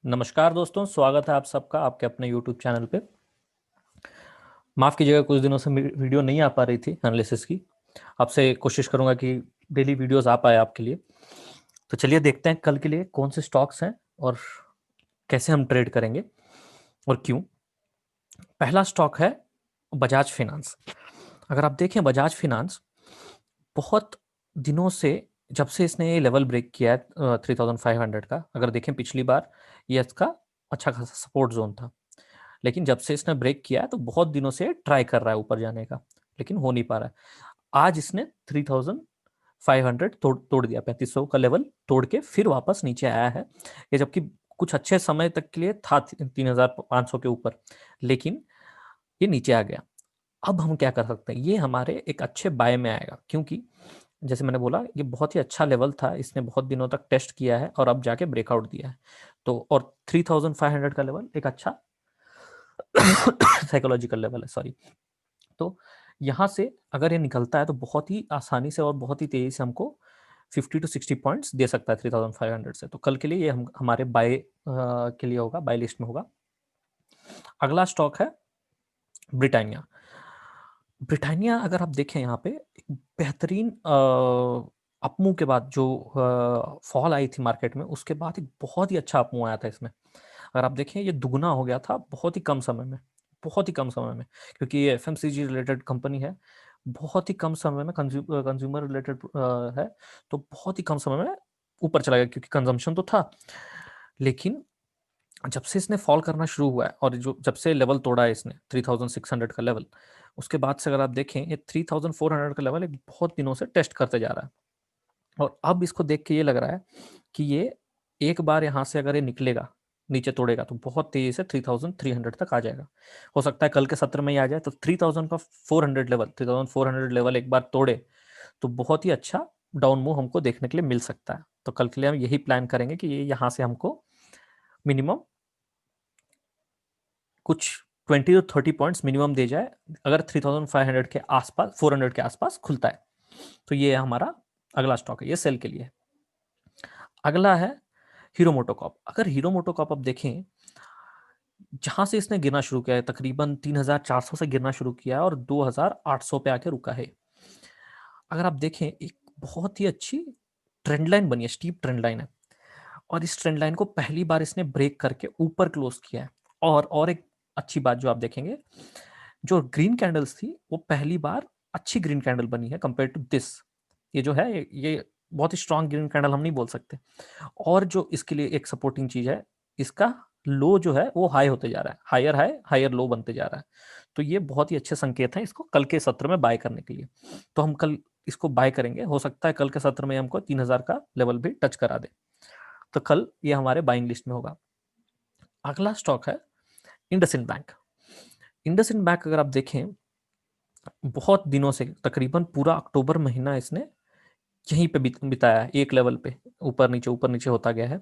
नमस्कार दोस्तों, स्वागत है आप सबका आपके अपने यूट्यूब चैनल पे। माफ़ कीजिएगा, कुछ दिनों से वीडियो नहीं आ पा रही थी एनालिसिस की। आपसे कोशिश करूंगा कि डेली वीडियोस आ पाए आपके लिए। तो चलिए देखते हैं कल के लिए कौन से स्टॉक्स हैं और कैसे हम ट्रेड करेंगे और क्यों। पहला स्टॉक है बजाज फिनांस। अगर आप देखें बजाज फिनांस बहुत दिनों से, जब से इसने ये लेवल ब्रेक किया है 3500 का, अगर देखें पिछली बार ये इसका अच्छा खासा सपोर्ट जोन था। लेकिन जब से इसने ब्रेक किया है तो बहुत दिनों से ट्राई कर रहा है ऊपर जाने का, लेकिन हो नहीं पा रहा है। आज इसने 3500 तोड़ दिया, 3500 का लेवल तोड़ के फिर वापस नीचे आया है। ये जबकि कुछ अच्छे समय तक के लिए था 3500 के ऊपर, लेकिन ये नीचे आ गया। अब हम क्या कर सकते हैं, ये हमारे एक अच्छे बाय में आएगा, क्योंकि जैसे मैंने बोला ये बहुत ही अच्छा लेवल था, इसने बहुत दिनों तक टेस्ट किया है और अब जाके ब्रेकआउट दिया है। तो और 3500 का लेवल एक अच्छा साइकोलॉजिकल लेवल है, सॉरी। तो यहाँ से अगर ये निकलता है तो बहुत ही आसानी से और बहुत ही तेजी से हमको 50 to 60 पॉइंट्स दे सकता है 3500 से। तो कल के लिए ये हमारे बाय के लिए होगा, बाय लिस्ट में होगा। अगला स्टॉक है ब्रिटानिया। ब्रिटानिया अगर आप देखें यहाँ पे एक बेहतरीन अपमूव के बाद जो फॉल आई थी मार्केट में, उसके बाद एक बहुत ही अच्छा अपमूव आया था इसमें। अगर आप देखें ये दुगना हो गया था बहुत ही कम समय में, बहुत ही कम समय में, क्योंकि ये एफएमसीजी रिलेटेड कंपनी है। बहुत ही कम समय में कंज्यूमर रिलेटेड है, तो बहुत ही कम समय में ऊपर चला गया क्योंकि कंजम्पशन तो था। लेकिन जब से इसने फॉल करना शुरू हुआ है और जो जब से लेवल तोड़ा है इसने 3600 का लेवल, उसके बाद से अगर आप देखें ये 3400 का लेवल एक बहुत दिनों से टेस्ट करते जा रहा है। और अब इसको देख के ये लग रहा है कि ये एक बार यहाँ से अगर ये निकलेगा, नीचे तोड़ेगा, तो बहुत तेजी से 3300 तक आ जाएगा। हो सकता है कल के सत्र में ही आ जाए। तो 3400 लेवल एक बार तोड़े तो बहुत ही अच्छा डाउन मूव हमको देखने के लिए मिल सकता है। तो कल के लिए हम यही प्लान करेंगे कि ये यहाँ से हमको मिनिमम कुछ 20 to 30 पॉइंट्स मिनिमम दे जाए, अगर 3500 के आसपास, 400 के आसपास खुलता है। तो ये हमारा अगला स्टॉक है, ये सेल के लिए है। अगला है हीरो मोटोकॉर्प। अगर हीरो मोटोकॉर्प आप देखें, जहां से इसने गिरना शुरू किया है, तकरीबन 3400 से गिरना शुरू किया है और 2800 पे आके रुका है। अगर आप देखें एक बहुत ही अच्छी ट्रेंड लाइन बनी है, स्टीप ट्रेंड लाइन है। और इस ट्रेंड लाइन को पहली बार इसने ब्रेक करके ऊपर क्लोज किया है। और एक अच्छी बात जो आप देखेंगे, जो ग्रीन कैंडल्स थी वो पहली बार अच्छी ग्रीन कैंडल बनी है कंपेयर टू दिस। ये जो है ये बहुत ही स्ट्रांग ग्रीन कैंडल हम नहीं बोल सकते। और जो इसके लिए एक सपोर्टिंग चीज है, इसका लो जो है वो हाई होते जा रहा है, हायर हाई हायर लो बनते जा रहा है। तो ये बहुत ही अच्छे संकेत हैं इसको कल के सत्र में बाय करने के लिए। तो हम कल इसको बाय करेंगे, हो सकता है कल के सत्र में हमको 3000 का लेवल भी टच करा दे। तो कल ये हमारे बाइंग लिस्ट में होगा। अगला स्टॉक है इंडसइंड बैंक। इंडसइंड बैंक अगर आप देखें, बहुत दिनों से तकरीबन पूरा अक्टूबर महीना इसने यहीं पे बिताया है, एक लेवल पे ऊपर नीचे होता गया है।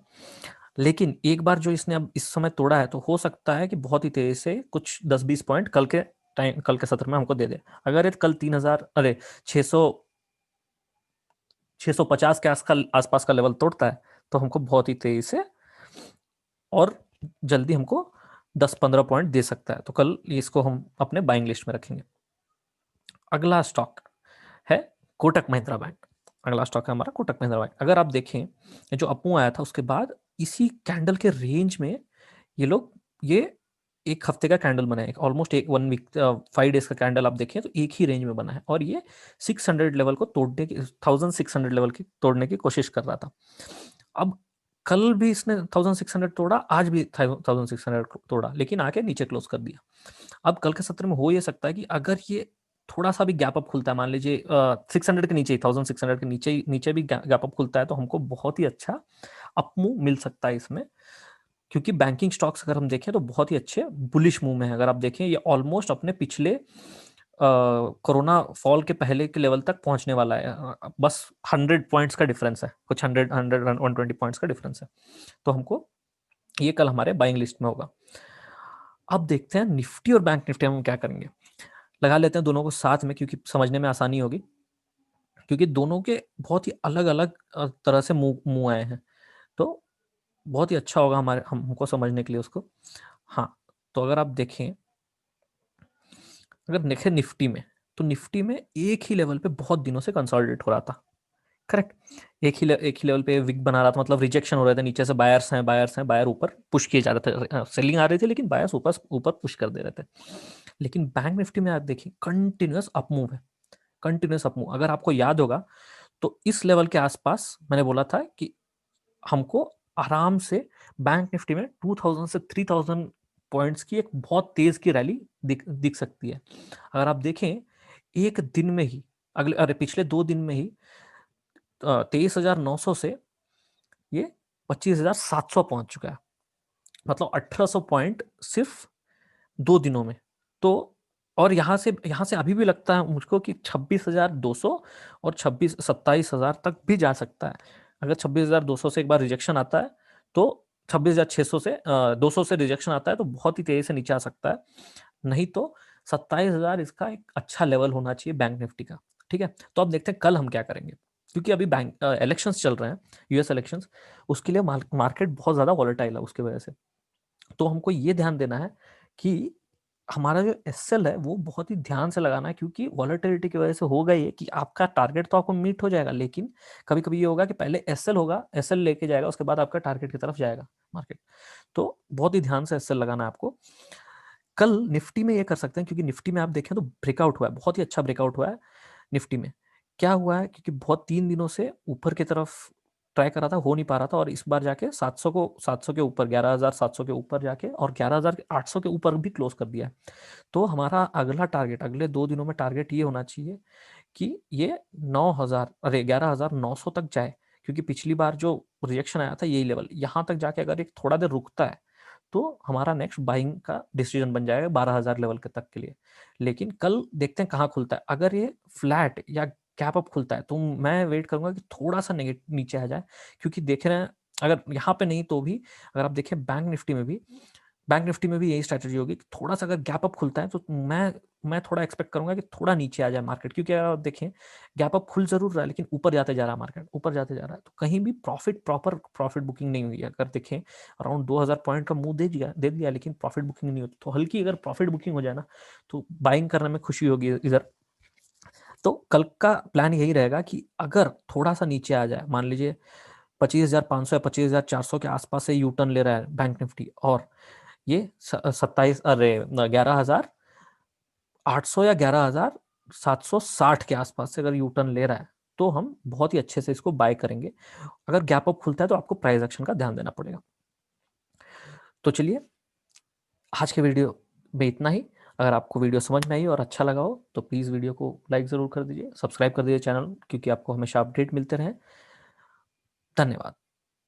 लेकिन एक बार जो इसने अब इस समय तोड़ा है, तो हो सकता है कि बहुत ही तेजी से कुछ 10-20 पॉइंट कल के सत्र में हमको दे दे। अगर ये कल 3000, अरे 600, 650 के आसपास का लेवल तोड़ता है, तो हमको बहुत ही तेजी से और जल्दी हमको 10-15 पॉइंट दे सकता है। तो कल इसको हम अपने बाइंग लिस्ट में रखेंगे। अगला स्टॉक है कोटक महिंद्रा बैंक। अगला स्टॉक है हमारा कोटक महिंद्रा बैंक। अगर आप देखें जो अपमूव आया था, उसके बाद इसी कैंडल के रेंज में ये एक हफ्ते का कैंडल बना है, ऑलमोस्ट एक 1 वीक 5 डेज का कैंडल आप देखें तो एक ही रेंज में बना है। और ये 600 लेवल को तोड़ने की, 1600 लेवल की तोड़ने की कोशिश कर रहा था। अब कल भी इसने 1600 तोड़ा, आज भी 1600 तोड़ा, लेकिन आके नीचे क्लोज कर दिया। अब कल के सत्र में हो ये सकता है कि अगर ये थोड़ा सा भी गैप अप खुलता है, मान लीजिए 600 के नीचे ही, 1600 के नीचे नीचे भी गैप अप खुलता है, तो हमको बहुत ही अच्छा अपमूव मिल सकता है इसमें। क्योंकि बैंकिंग स्टॉक्स अगर हम देखें तो बहुत ही अच्छे बुलिश मूव में है। अगर आप देखें ये ऑलमोस्ट अपने पिछले कोरोना फॉल के पहले के लेवल तक पहुंचने वाला है। बस 100 पॉइंट्स का डिफरेंस है, कुछ 120 पॉइंट्स का डिफरेंस है। तो हमको ये कल हमारे बाइंग लिस्ट में होगा। अब देखते हैं निफ्टी और बैंक निफ्टी हम क्या करेंगे। लगा लेते हैं दोनों को साथ में, क्योंकि समझने में आसानी होगी, क्योंकि दोनों के बहुत ही अलग अलग तरह से मुंह मुंह आए हैं। तो बहुत ही अच्छा होगा हमारे हमको समझने के लिए उसको। हाँ, तो अगर आप देखें, अगर देखें निफ्टी में, तो निफ्टी में एक ही लेवल पे बहुत दिनों से कंसोलिडेट हो रहा था। करेक्ट। एक ही लेवल पे विक बना रहा था, मतलब रिजेक्शन हो रहे थे, नीचे से बायर्स हैं, बायर ऊपर पुश किए जा रहे थे, सेलिंग आ रही थी लेकिन बायर्स ऊपर ऊपर पुश कर दे रहे थे। लेकिन बैंक निफ्टी में आप देखिए कंटिन्यूअस अपमूव है, कंटिन्यूअस अपमूव। अगर आपको याद होगा तो इस लेवल के आसपास मैंने बोला था कि हमको आराम से बैंक निफ्टी में 2000 से 3000 पॉइंट्स की एक बहुत तेज की रैली दिख सकती है। अगर आप देखें एक दिन में ही, पिछले 2 दिन में ही 23,900 से ये 25,700 पहुंच चुका है, मतलब 1800 पॉइंट सिर्फ 2 दिनों में। तो और यहाँ से अभी भी लगता है मुझको कि 26,200 और 27,000 तक भी जा सकता है। अगर 26,200 से एक बार रिजेक्शन आता है तो 26,600 से 200 से रिजेक्शन आता है तो बहुत ही तेजी से नीचे आ सकता है। नहीं तो 27,000 इसका एक अच्छा लेवल होना चाहिए बैंक निफ्टी का। ठीक है, तो अब देखते हैं कल हम क्या करेंगे, क्योंकि अभी बैंक इलेक्शंस चल रहे हैं, यूएस इलेक्शंस, उसके लिए मार्केट बहुत ज़्यादा वॉलेटाइल है उसकी वजह से। तो हमको ये ध्यान देना है कि हमारा जो एसएल है वो बहुत ही ध्यान से लगाना है, क्योंकि वॉलेटिलिटी की वजह से होगा ये कि आपका टारगेट तो आपको मीट हो जाएगा, लेकिन कभी कभी ये होगा कि पहले एसएल होगा, एसएल लेके जाएगा, उसके बाद आपका टारगेट की तरफ जाएगा मार्केट। तो बहुत ही ध्यान से एसएल लगाना है आपको। कल निफ्टी में ये कर सकते हैं, क्योंकि निफ्टी में आप देखें तो ब्रेकआउट हुआ है, बहुत ही अच्छा ब्रेकआउट हुआ है निफ्टी में। क्या हुआ है, क्योंकि बहुत 3 दिनों से ऊपर की तरफ ट्राई कर रहा था, हो नहीं पा रहा था, और इस बार जाके 700 के ऊपर, 11,700 के ऊपर जाके और 11,800 के ऊपर भी क्लोज कर दिया है। तो हमारा अगला टारगेट अगले 2 दिनों में टारगेट ये होना चाहिए कि ये 11,900 तक जाए, क्योंकि पिछली बार जो रिएक्शन आया था यही लेवल, यहाँ तक जाके अगर एक थोड़ा देर रुकता है तो हमारा नेक्स्ट बाइंग का डिसीजन बन जाएगा 12,000 लेवल के तक के लिए। लेकिन कल देखते हैं कहाँ खुलता है। अगर ये फ्लैट या गैप अप खुलता है तो मैं वेट करूंगा कि थोड़ा सा नीचे आ जाए, क्योंकि देख रहे हैं अगर यहाँ पे नहीं तो भी, अगर आप देखें बैंक निफ्टी में भी यही स्ट्रैटेजी होगी कि थोड़ा सा अगर गैप अप खुलता है तो मैं थोड़ा एक्सपेक्ट करूंगा कि थोड़ा नीचे आ जाए मार्केट, क्योंकि अगर आप देखें गैप अप खुल जरूर रहा है लेकिन ऊपर जाते जा रहा है, मार्केट ऊपर जाते जा रहा है, तो कहीं भी प्रॉपर प्रॉफिट बुकिंग नहीं हुई है। अगर देखें अराउंड 2,000 पॉइंट का मुंह दे दिया लेकिन प्रॉफिट बुकिंग नहीं होती, तो हल्की अगर प्रॉफिट बुकिंग हो जाए ना तो बाइंग करने में खुशी होगी इधर। तो कल का प्लान यही रहेगा कि अगर थोड़ा सा नीचे आ जाए, मान लीजिए 25,500 या 25,400 के आसपास से यू टर्न ले रहा है बैंक निफ्टी, और ये 11,800 या 11,760 के आसपास से अगर यू टर्न ले रहा है तो हम बहुत ही अच्छे से इसको बाय करेंगे। अगर गैप अप खुलता है तो आपको प्राइस एक्शन का ध्यान देना पड़ेगा। तो चलिए, आज के वीडियो में इतना ही। अगर आपको वीडियो समझ में आई और अच्छा लगा हो तो प्लीज़ वीडियो को लाइक ज़रूर कर दीजिए, सब्सक्राइब कर दीजिए चैनल, क्योंकि आपको हमेशा अपडेट मिलते रहें। धन्यवाद।